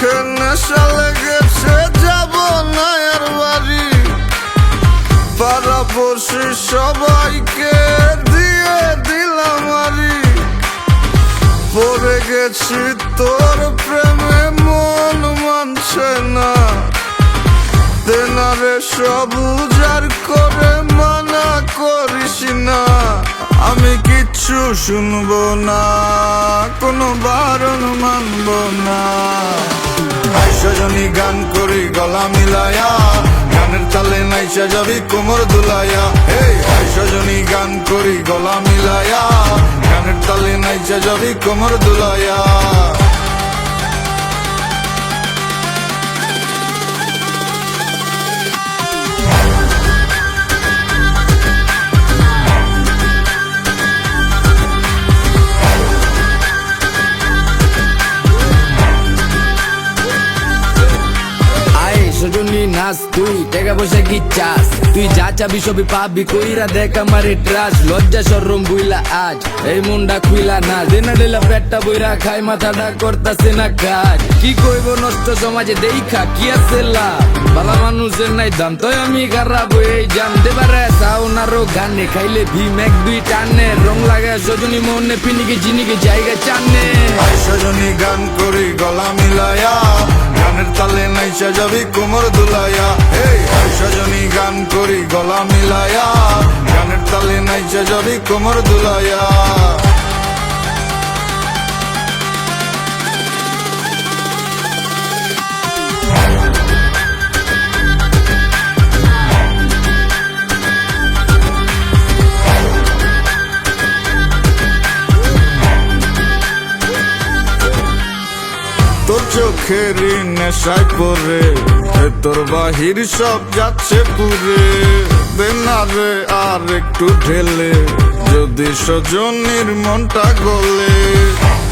চোখে নেশা লেগেছে, যাব না আর বাড়ি। পাড়াপড়শি সবাইকে দিয়ে দিলাম আরি। পড়ে গেছি তোর প্রেমে, মন মানছে না। তেনারে সব উজাড় করে মানা করিস না। আমি কিচ্ছু শুনবো না, কোনো বারণ মানব না। আইসজনী গান করি গলা মিলায়া, গানের তালে নাইচা যাবি কোমর দুলাইয়া। এই আইসজনী গান করি গলা মিলায়া, গানের তালে নাইচা যাবি কোমর দুলাইয়া। সজনী নাচ, তুই টাকা পয়সা কি চাস? তুই যা চাবি সবই পাবি, কইরা দেখ আমারে ট্রাস। লজ্জা শরম বুইলা আজ এই মুন্ডা খুইলা না। দেনা ডেলা পেটটা বইরা খাই, মাথাটা করতাছে না কাজ। কি কইব নষ্ট সমাজে দেখা কি আছে লাভ? বালা মানুষের নাই দাম, তাই আমি খারাপ হয়ে জানতে পারে। সাউনারও গানে খাইলে ভীম এক দুই টানে। রং লাগায় সজনী মনে পিনিকে চিনিকে জায়গা চানে। সজনী গান করি গলা মিলায়া, গানের তালে নাইচা যাবি কোমর দুলাইয়া। এই সজনী গান করি গলা মিলায়া, গানের তালে নাইচা যাবি কোমর দুলাইয়া। তোর চোখেরই নেশায় পরে তোর বাহির সব যাচ্ছে পুরে। দেনারে আর একটু ঢেলে, যদি সজনীর মনটা গলে।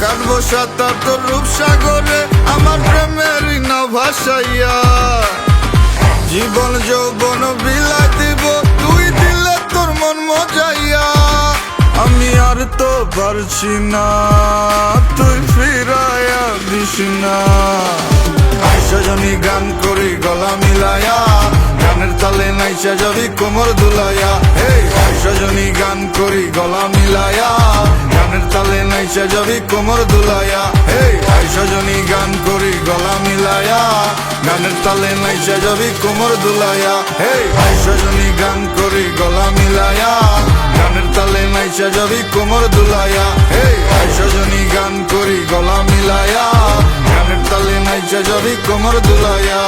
কাটবো সাঁতার তোর রূপসাগরে, আমার প্রেমের না ভাসাইয়া। জীবন যৌবন বিলাই দিব, তুই দিলে তোর মন মজাইয়া। আমি আর তো পারছি না, তুই ফিরাইয়া দিস না। সজনী গান করি গলা মিলায়া, গানের তালে নাইচা যাবি কোমর দুলাইয়া। এই সজনী গান করি গলা মিলায়া, গানের তালে নাইচা যাবি কোমর দুলাইয়া। এই সজনী গান করি গলা মিলায়া, গানের তালে নাইচা যাবি কোমর দুলাইয়া। এই সজনী গান করি গলা মিলায়া, গানের তালে নাইচা যাবি কোমর দুলাইয়া। এই সজনী গান করি গলা মিলায়া, গানের তালে নাইচা যাবি কোমর দুলাইয়া।